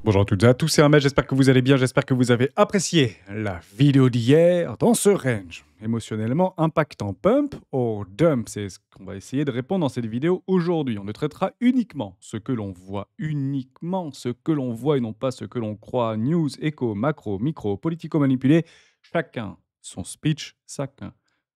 Bonjour à toutes et à tous, c'est Ahmed, j'espère que vous allez bien, j'espère que vous avez apprécié la vidéo d'hier dans ce range émotionnellement impactant. Pump ou dump, c'est ce qu'on va essayer de répondre dans cette vidéo aujourd'hui. On ne traitera uniquement ce que l'on voit, uniquement ce que l'on voit et non pas ce que l'on croit. News, écho, macro, micro, politico-manipulé, chacun son speech, chacun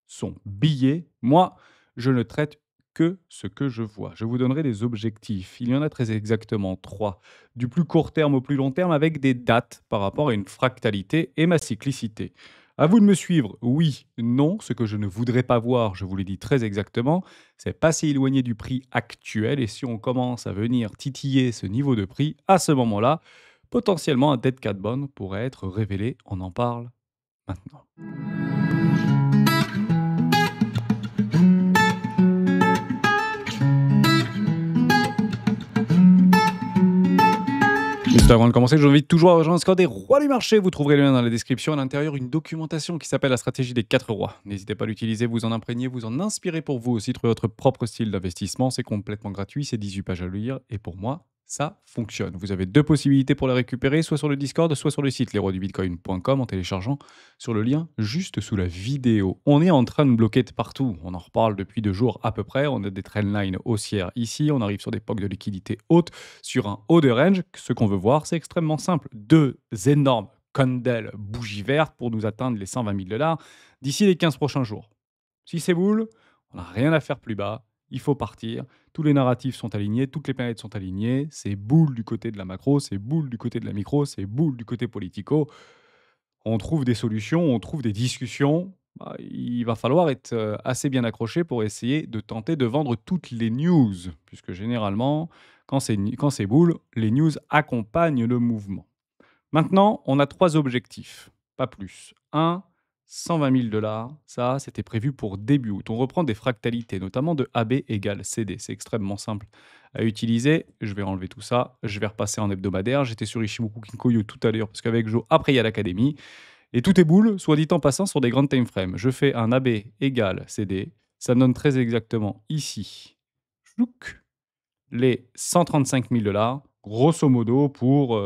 son billet. Moi, je ne traite que ce que je vois. Je vous donnerai des objectifs. Il y en a très exactement trois du plus court terme au plus long terme avec des dates par rapport à une fractalité et ma cyclicité. À vous de me suivre, oui, non, ce que je ne voudrais pas voir, je vous l'ai dit très exactement, c'est pas si éloigné du prix actuel et si on commence à venir titiller ce niveau de prix, à ce moment-là, potentiellement un dead cat bond pourrait être révélé, on en parle maintenant. Juste avant de commencer, je vous invite toujours à rejoindre le Score des rois du marché. Vous trouverez le lien dans la description. À l'intérieur, une documentation qui s'appelle la stratégie des 4 rois. N'hésitez pas à l'utiliser, vous en imprégner, vous en inspirer pour vous aussi, trouver votre propre style d'investissement. C'est complètement gratuit, c'est 18 pages à lire. Et pour moi, ça fonctionne. Vous avez deux possibilités pour la récupérer, soit sur le Discord, soit sur le site lesroisdubitcoin.com en téléchargeant sur le lien juste sous la vidéo. On est en train de bloquer de partout. On en reparle depuis 2 jours à peu près. On a des trendlines haussières ici. On arrive sur des POC de liquidité haute sur un haut de range. Ce qu'on veut voir, c'est extrêmement simple. Deux énormes candles bougies vertes pour nous atteindre les 120 000 $ d'ici les 15 prochains jours. Si c'est boule, on n'a rien à faire plus bas. Il faut partir. Tous les narratifs sont alignés, toutes les planètes sont alignées. C'est boule du côté de la macro, c'est boule du côté de la micro, c'est boule du côté politico. On trouve des solutions, on trouve des discussions. Il va falloir être assez bien accroché pour essayer de tenter de vendre toutes les news, puisque généralement, quand c'est boule, les news accompagnent le mouvement. Maintenant, on a trois objectifs, pas plus. Un, 120 000 $, ça, c'était prévu pour début août. On reprend des fractalités, notamment de AB égale CD. C'est extrêmement simple à utiliser. Je vais enlever tout ça. Je vais repasser en hebdomadaire. J'étais sur Ishimoku Kinkoyo tout à l'heure, parce qu'avec Joe, après, il y a l'académie. Et tout est boule, soit dit en passant, sur des grandes time frames. Je fais un AB égale CD. Ça me donne très exactement ici chlouc, les 135 000 $, grosso modo, pour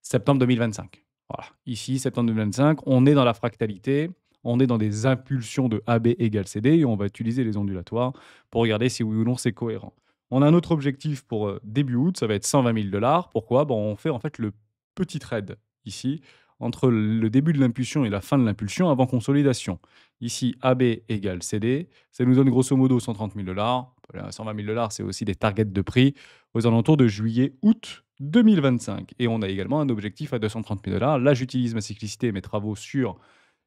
septembre 2025. Voilà. Ici, septembre 2025, on est dans la fractalité, on est dans des impulsions de AB égale CD et on va utiliser les ondulatoires pour regarder si oui ou non c'est cohérent. On a un autre objectif pour début août, ça va être 120 000 $. Pourquoi? On fait en fait le petit trade ici entre le début de l'impulsion et la fin de l'impulsion avant consolidation. Ici, AB égale CD, ça nous donne grosso modo 130 000 $. 120 000 $, c'est aussi des targets de prix aux alentours de juillet-août 2025. Et on a également un objectif à 230 000 $. Là, j'utilise ma cyclicité et mes travaux sur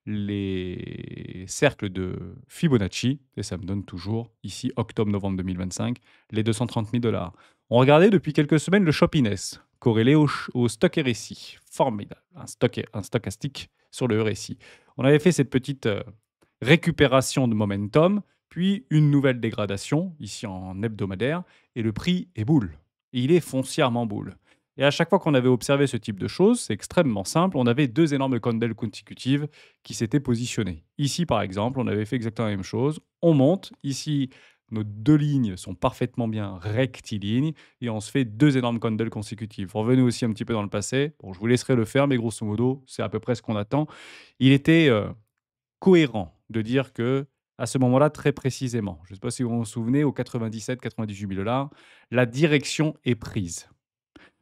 les cercles de Fibonacci, et ça me donne toujours, ici, octobre-novembre 2025, les 230 000 $. On regardait depuis quelques semaines le Shoppiness, corrélé au stock RSI. Formidable, un stochastique sur le RSI. On avait fait cette petite récupération de momentum, puis une nouvelle dégradation, ici en hebdomadaire, et le prix est boule. Et il est foncièrement boule. Et à chaque fois qu'on avait observé ce type de choses, c'est extrêmement simple, on avait deux énormes candles consécutives qui s'étaient positionnées. Ici, par exemple, on avait fait exactement la même chose. On monte, ici, nos deux lignes sont parfaitement bien rectilignes, et on se fait deux énormes candles consécutives. Revenez aussi un petit peu dans le passé. Bon, je vous laisserai le faire, mais grosso modo, c'est à peu près ce qu'on attend. Il était cohérent de dire que à ce moment-là, très précisément, je ne sais pas si vous vous souvenez, aux 97-98 000 $, la direction est prise.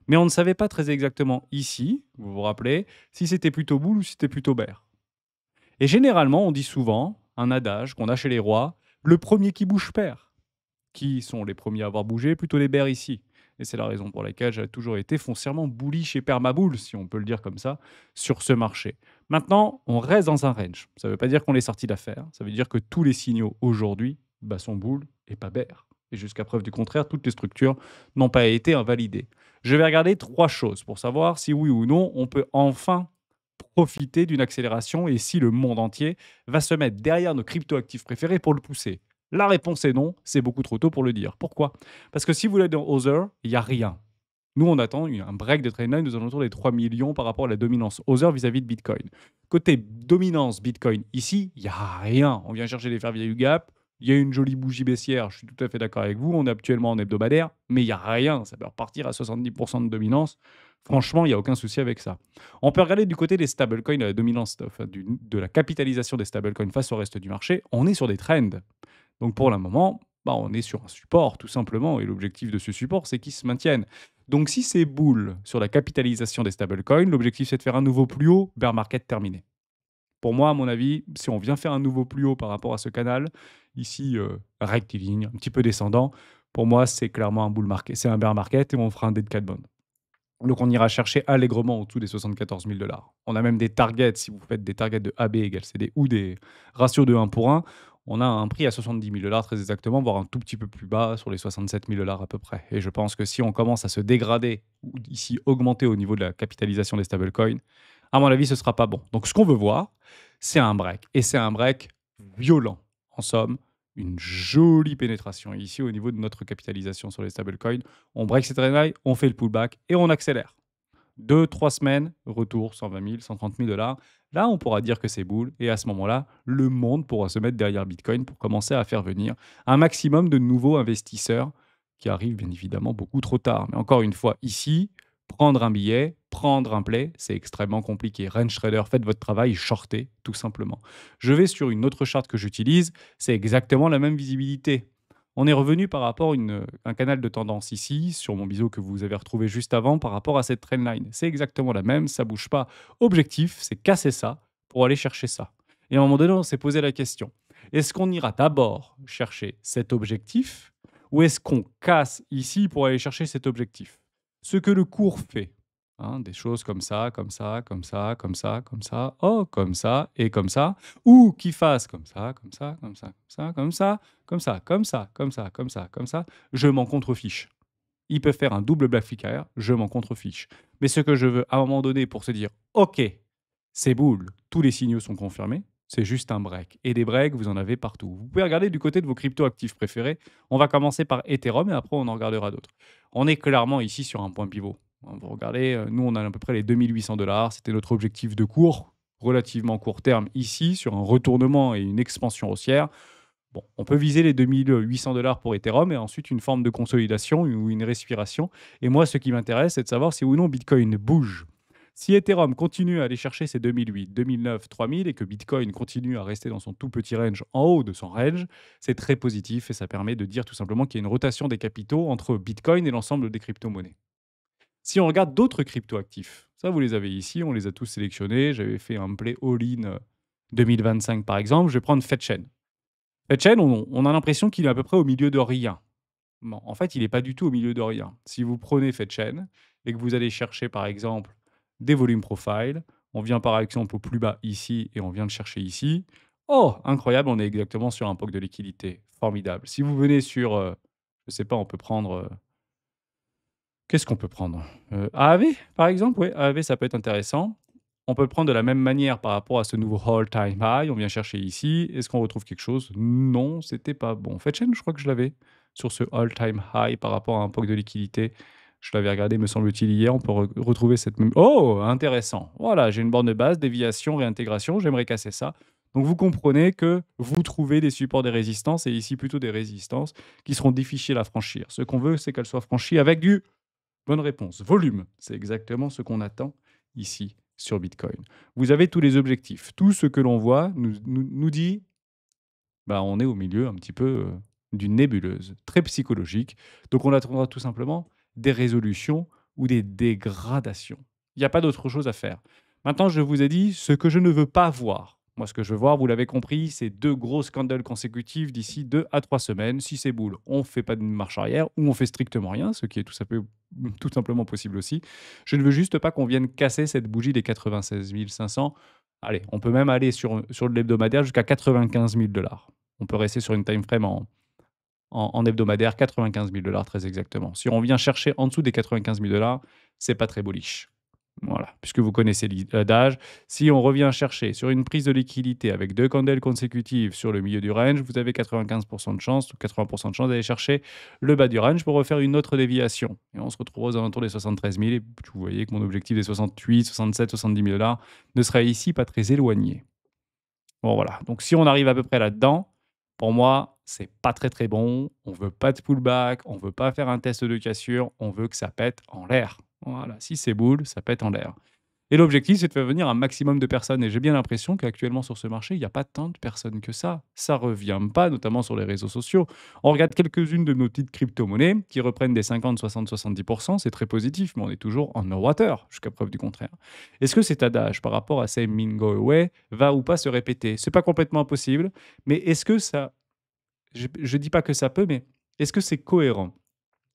Mais on ne savait pas très exactement ici, vous vous rappelez, si c'était plutôt boule ou si c'était plutôt bear. Et généralement, on dit souvent, un adage qu'on a chez les rois, le premier qui bouge perd. Qui sont les premiers à avoir bougé? Plutôt les bears ici. Et c'est la raison pour laquelle j'ai toujours été foncièrement bullish et permaboule, si on peut le dire comme ça, sur ce marché. Maintenant, on reste dans un range. Ça ne veut pas dire qu'on est sorti d'affaire. Ça veut dire que tous les signaux aujourd'hui sont bull et pas bear. Et jusqu'à preuve du contraire, toutes les structures n'ont pas été invalidées. Je vais regarder trois choses pour savoir si oui ou non on peut enfin profiter d'une accélération et si le monde entier va se mettre derrière nos cryptoactifs préférés pour le pousser. La réponse est non, c'est beaucoup trop tôt pour le dire. Pourquoi? Parce que si vous êtes dans Other, il n'y a rien. Nous, on attend un break de trendline nous alentours des 3 millions par rapport à la dominance Other vis-à-vis de Bitcoin. Côté dominance Bitcoin, ici, il n'y a rien. On vient chercher les fair value gap, il y a une jolie bougie baissière, je suis tout à fait d'accord avec vous, on est actuellement en hebdomadaire, mais il n'y a rien. Ça peut repartir à 70% de dominance. Franchement, il y a aucun souci avec ça. On peut regarder du côté des stablecoins, la dominance enfin de la capitalisation des stablecoins face au reste du marché. On est sur des trends. Donc pour le moment, bah, on est sur un support tout simplement et l'objectif de ce support, c'est qu'il se maintienne. Donc si c'est bull sur la capitalisation des stablecoins, l'objectif c'est de faire un nouveau plus haut, bear market terminé. Pour moi, à mon avis, si on vient faire un nouveau plus haut par rapport à ce canal, ici, rectiligne, un petit peu descendant, pour moi, c'est clairement un bull market, c'est un bear market et on fera un dead cat bond. Donc on ira chercher allègrement au-dessous des 74 000 dollars. On a même des targets, si vous faites des targets de AB égale CD ou des ratios de 1 pour 1, on a un prix à 70 000 dollars très exactement, voire un tout petit peu plus bas sur les 67 000 dollars à peu près. Et je pense que si on commence à se dégrader ou ici augmenter au niveau de la capitalisation des stablecoins, à mon avis, ce sera pas bon. Donc ce qu'on veut voir, c'est un break. Et c'est un break violent. En somme, une jolie pénétration ici au niveau de notre capitalisation sur les stablecoins. On break cette trendline, on fait le pullback et on accélère. 2, 3 semaines, retour 120 000, 130 000 dollars. Là, on pourra dire que c'est boule. Et à ce moment-là, le monde pourra se mettre derrière Bitcoin pour commencer à faire venir un maximum de nouveaux investisseurs qui arrivent bien évidemment beaucoup trop tard. Mais encore une fois, ici, prendre un billet, prendre un play, c'est extrêmement compliqué. Range trader, faites votre travail, shortez tout simplement. Je vais sur une autre charte que j'utilise, c'est exactement la même visibilité. On est revenu par rapport à un canal de tendance ici, sur mon biseau que vous avez retrouvé juste avant, par rapport à cette trendline. C'est exactement la même, ça bouge pas. Objectif, c'est casser ça pour aller chercher ça. Et à un moment donné, on s'est posé la question, est-ce qu'on ira d'abord chercher cet objectif ou est-ce qu'on casse ici pour aller chercher cet objectif? Ce que le cours fait, hein, des choses comme ça, comme ça, comme ça, comme ça, comme ça, oh, comme ça et comme ça, ou qui fasse comme ça, comme ça, comme ça, comme ça, comme ça, comme ça, comme ça, comme ça, comme ça, comme ça, je m'en contrefiche. Ils peuvent faire un double black flicker, je m'en contrefiche. Mais ce que je veux à un moment donné pour se dire, OK, c'est boule, tous les signaux sont confirmés, c'est juste un break. Et des breaks, vous en avez partout. Vous pouvez regarder du côté de vos crypto-actifs préférés. On va commencer par Ethereum et après on en regardera d'autres. On est clairement ici sur un point pivot. Vous regardez, nous on a à peu près les 2800 dollars, c'était notre objectif de court, relativement court terme ici, sur un retournement et une expansion haussière. Bon, on peut viser les 2800 dollars pour Ethereum et ensuite une forme de consolidation ou une respiration. Et moi, ce qui m'intéresse, c'est de savoir si ou non Bitcoin bouge. Si Ethereum continue à aller chercher ses 2008, 2009, 3000 et que Bitcoin continue à rester dans son tout petit range en haut de son range, c'est très positif et ça permet de dire tout simplement qu'il y a une rotation des capitaux entre Bitcoin et l'ensemble des crypto-monnaies. Si on regarde d'autres crypto-actifs, ça vous les avez ici, on les a tous sélectionnés. J'avais fait un play all-in 2025 par exemple. Je vais prendre Fetchain. Fetchain, on a l'impression qu'il est à peu près au milieu de rien. Non, en fait, il n'est pas du tout au milieu de rien. Si vous prenez Fetchain et que vous allez chercher par exemple des volumes profile, on vient par exemple au plus bas ici et on vient le chercher ici. Oh, incroyable, on est exactement sur un POC de liquidité. Formidable. Si vous venez sur, je ne sais pas, on peut prendre qu'est-ce qu'on peut prendre? AAV, par exemple? Oui, AAV, ça peut être intéressant. On peut le prendre de la même manière par rapport à ce nouveau all-time high. On vient chercher ici. Est-ce qu'on retrouve quelque chose? Non, c'était pas bon. Fetchain, je crois que je l'avais sur ce all-time high par rapport à un POC de liquidité. Je l'avais regardé, me semble-t-il, hier. On peut retrouver cette même... Oh, intéressant. Voilà, j'ai une borne de base, déviation, réintégration. J'aimerais casser ça. Donc, vous comprenez que vous trouvez des supports, des résistances, et ici plutôt des résistances qui seront difficiles à franchir. Ce qu'on veut, c'est qu'elles soient franchies avec du... Bonne réponse. Volume, c'est exactement ce qu'on attend ici sur Bitcoin. Vous avez tous les objectifs. Tout ce que l'on voit nous dit, bah, on est au milieu un petit peu d'une nébuleuse, très psychologique. Donc on attendra tout simplement des résolutions ou des dégradations. Il n'y a pas d'autre chose à faire. Maintenant, je vous ai dit ce que je ne veux pas voir. Moi, ce que je veux voir, vous l'avez compris, c'est 2 grosses candles consécutives d'ici 2 à 3 semaines. Si c'est boule, on ne fait pas de marche arrière ou on fait strictement rien, ce qui est tout simplement possible aussi. Je ne veux juste pas qu'on vienne casser cette bougie des 96 500. Allez, on peut même aller sur l'hebdomadaire jusqu'à 95 000 dollars. On peut rester sur une time frame en hebdomadaire, 95 000 dollars très exactement. Si on vient chercher en dessous des 95 000 dollars, c'est pas très bullish. Voilà, puisque vous connaissez l'adage. Si on revient chercher sur une prise de liquidité avec 2 candles consécutives sur le milieu du range, vous avez 95% de chance ou 80% de chance d'aller chercher le bas du range pour refaire une autre déviation. Et on se retrouve aux alentours des 73 000. Et vous voyez que mon objectif des 68, 67, 70 000 dollars ne serait ici pas très éloigné. Bon, voilà. Donc, si on arrive à peu près là-dedans, pour moi, c'est pas très très bon. On veut pas de pullback, on veut pas faire un test de cassure, on veut que ça pète en l'air. Voilà, si c'est boule, ça pète en l'air. Et l'objectif, c'est de faire venir un maximum de personnes. Et j'ai bien l'impression qu'actuellement sur ce marché, il n'y a pas tant de personnes que ça. Ça revient pas, notamment sur les réseaux sociaux. On regarde quelques-unes de nos petites crypto-monnaies qui reprennent des 50, 60, 70%. C'est très positif, mais on est toujours en water, jusqu'à preuve du contraire. Est-ce que cet adage par rapport à Same Mean Go Away va ou pas se répéter? C'est pas complètement impossible, mais est-ce que ça. Je dis pas que ça peut, mais est-ce que c'est cohérent?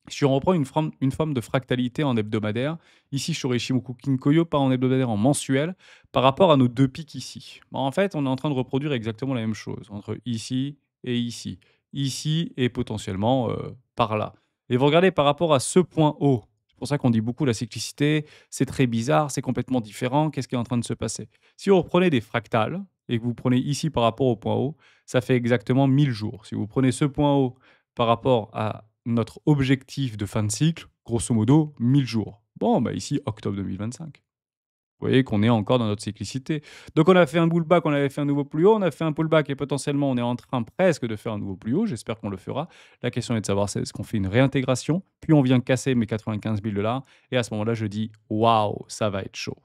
Si on reprend une forme de fractalité en hebdomadaire, ici sur Ishimoku Kinkoyo, pas en hebdomadaire, en mensuel, par rapport à nos deux pics ici. Bah, en fait, on est en train de reproduire exactement la même chose entre ici et ici et potentiellement par là. Et vous regardez par rapport à ce point haut, c'est pour ça qu'on dit beaucoup la cyclicité, c'est très bizarre, c'est complètement différent, qu'est-ce qui est en train de se passer? Si vous reprenez des fractales et que vous prenez ici par rapport au point haut, ça fait exactement 1000 jours. Si vous prenez ce point haut par rapport à notre objectif de fin de cycle, grosso modo, 1000 jours. Bon, bah ici, octobre 2025. Vous voyez qu'on est encore dans notre cyclicité. Donc on a fait un pullback, on avait fait un nouveau plus haut, on a fait un pullback et potentiellement on est en train presque de faire un nouveau plus haut. J'espère qu'on le fera. La question est de savoir est-ce qu'on fait une réintégration, puis on vient casser mes 95 000 dollars et à ce moment-là je dis waouh, ça va être chaud.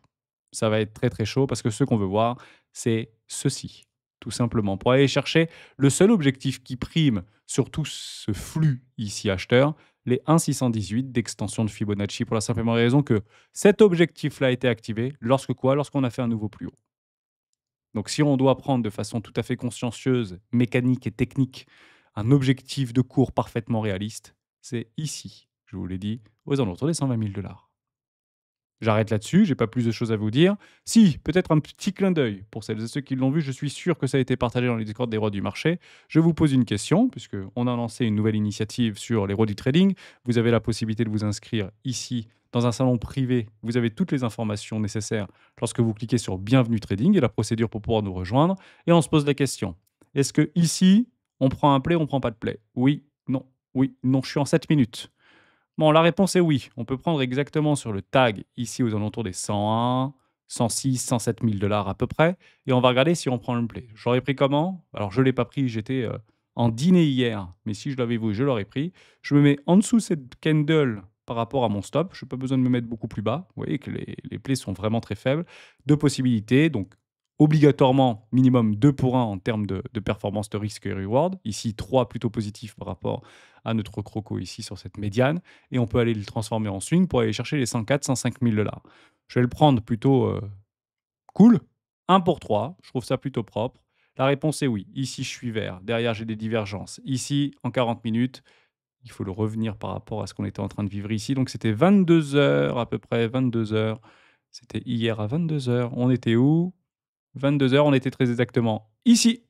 Ça va être très très chaud parce que ce qu'on veut voir, c'est ceci, tout simplement. Pour aller chercher le seul objectif qui prime sur tout ce flux ici acheteur, les 1,618 d'extension de Fibonacci, pour la simple et bonne raison que cet objectif-là a été activé lorsque quoi? Lorsqu'on a fait un nouveau plus haut. Donc si on doit prendre de façon tout à fait consciencieuse, mécanique et technique, un objectif de cours parfaitement réaliste, c'est ici, je vous l'ai dit, aux alentours des 120 000 dollars. J'arrête là-dessus, j'ai pas plus de choses à vous dire. Si, peut-être un petit clin d'œil pour celles et ceux qui l'ont vu, je suis sûr que ça a été partagé dans les Discord des rois du marché. Je vous pose une question, puisqu'on a lancé une nouvelle initiative sur les rois du trading. Vous avez la possibilité de vous inscrire ici, dans un salon privé. Vous avez toutes les informations nécessaires lorsque vous cliquez sur Bienvenue Trading et la procédure pour pouvoir nous rejoindre. Et on se pose la question, est-ce que ici, on prend un play ou on prend pas de play? Oui, non, je suis en 7 minutes. Bon, la réponse est oui. On peut prendre exactement sur le tag, ici aux alentours des 101, 106, 107 000 dollars à peu près, et on va regarder si on prend le play. J'aurais pris comment? Alors, je ne l'ai pas pris, j'étais en dîner hier, mais si je l'avais vu, je l'aurais pris. Je me mets en dessous cette candle par rapport à mon stop. Je n'ai pas besoin de me mettre beaucoup plus bas. Vous voyez que les plays sont vraiment très faibles. Deux possibilités, donc obligatoirement minimum 2 pour 1 en termes de performance de risque et reward. Ici, 3 plutôt positifs par rapport à notre croco ici sur cette médiane. Et on peut aller le transformer en swing pour aller chercher les 104, 105 000 dollars. Je vais le prendre plutôt cool. 1 pour 3, je trouve ça plutôt propre. La réponse est oui. Ici, je suis vert. Derrière, j'ai des divergences. Ici, en 40 minutes, il faut le revenir par rapport à ce qu'on était en train de vivre ici. Donc, c'était 22 heures à peu près, 22 heures. C'était hier à 22 heures. On était où? 22 heures, on était très exactement ici.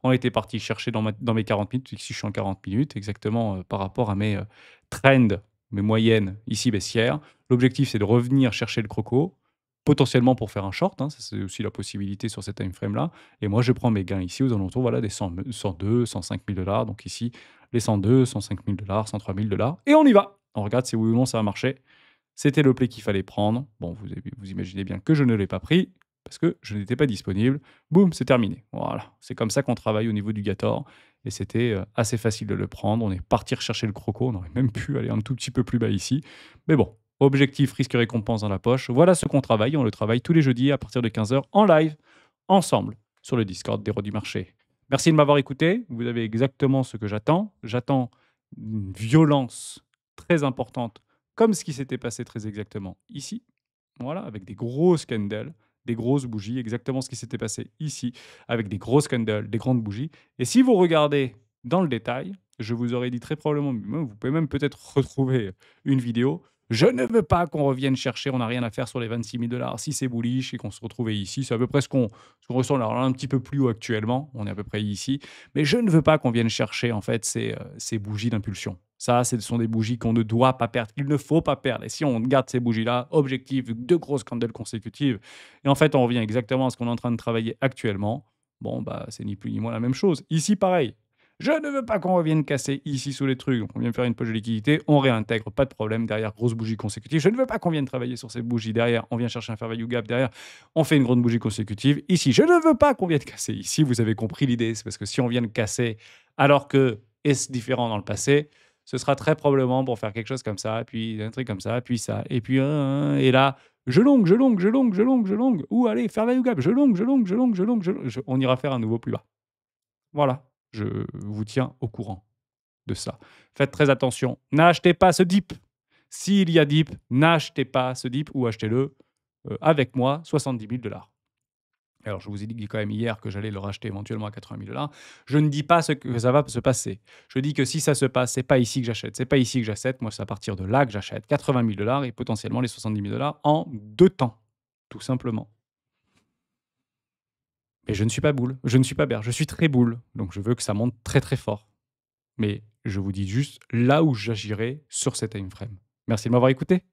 On était parti chercher dans mes 40 minutes, ici je suis en 40 minutes, exactement par rapport à mes trends, mes moyennes ici baissières. L'objectif, c'est de revenir chercher le croco, potentiellement pour faire un short, hein, ça, c'est aussi la possibilité sur cette time frame-là. Et moi, je prends mes gains ici aux alentours voilà, des 102, 105 000 dollars. Donc ici, les 102, 105 000 dollars, 103 000 dollars. Et on y va. On regarde si oui ou non ça va marcher. C'était le play qu'il fallait prendre. Bon, vous imaginez bien que je ne l'ai pas pris parce que je n'étais pas disponible. Boum, c'est terminé. Voilà, c'est comme ça qu'on travaille au niveau du Gator. Et c'était assez facile de le prendre. On est parti rechercher le croco. On aurait même pu aller un tout petit peu plus bas ici. Mais bon, objectif, risque, récompense dans la poche. Voilà ce qu'on travaille. On le travaille tous les jeudis à partir de 15 h en live, ensemble, sur le Discord des rois du marché. Merci de m'avoir écouté. Vous avez exactement ce que j'attends. J'attends une violence très importante, comme ce qui s'était passé très exactement ici. Voilà, avec des grosses candles, des grosses bougies, exactement ce qui s'était passé ici, avec des grosses candles, des grandes bougies. Et si vous regardez dans le détail, je vous aurais dit très probablement, vous pouvez même peut-être retrouver une vidéo. Je ne veux pas qu'on revienne chercher, on n'a rien à faire sur les 26 000 dollars. Si c'est bullish et qu'on se retrouvait ici, c'est à peu près ce qu'on ressent. Alors là, un petit peu plus haut actuellement, on est à peu près ici. Mais je ne veux pas qu'on vienne chercher en fait ces bougies d'impulsion. Ça, ce sont des bougies qu'on ne doit pas perdre, qu'il ne faut pas perdre. Et si on garde ces bougies-là, objectif, deux grosses candles consécutives, et en fait, on revient exactement à ce qu'on est en train de travailler actuellement, bon, bah, c'est ni plus ni moins la même chose. Ici, pareil. Je ne veux pas qu'on revienne casser ici sous les trucs. Donc, on vient faire une poche de liquidité, on réintègre, pas de problème. Derrière, grosse bougie consécutive. Je ne veux pas qu'on vienne travailler sur ces bougies. Derrière, on vient chercher un fair value gap. Derrière, on fait une grande bougie consécutive. Ici, je ne veux pas qu'on vienne casser. Ici, vous avez compris l'idée. C'est parce que si on vient de casser alors que est-ce différent dans le passé, ce sera très probablement pour faire quelque chose comme ça, puis un truc comme ça, puis ça, et puis et là, je longue, je longue, je longue, je longue, je longue. Ou allez, faire value gap, je longue, je longue, je longue, je longue, on ira faire un nouveau plus bas. Voilà, je vous tiens au courant de ça. Faites très attention. N'achetez pas ce dip. S'il y a dip, n'achetez pas ce dip ou achetez-le avec moi, 70 000 $. Alors, je vous ai dit quand même hier que j'allais le racheter éventuellement à 80 000 $. Je ne dis pas ce que ça va se passer. Je dis que si ça se passe, c'est pas ici que j'achète. C'est pas ici que j'achète. Moi, c'est à partir de là que j'achète 80 000 $ et potentiellement les 70 000 $ en 2 temps, tout simplement. Mais je ne suis pas boule, je ne suis pas bear, je suis très boule. Donc, je veux que ça monte très très fort. Mais je vous dis juste là où j'agirai sur cet time frame. Merci de m'avoir écouté.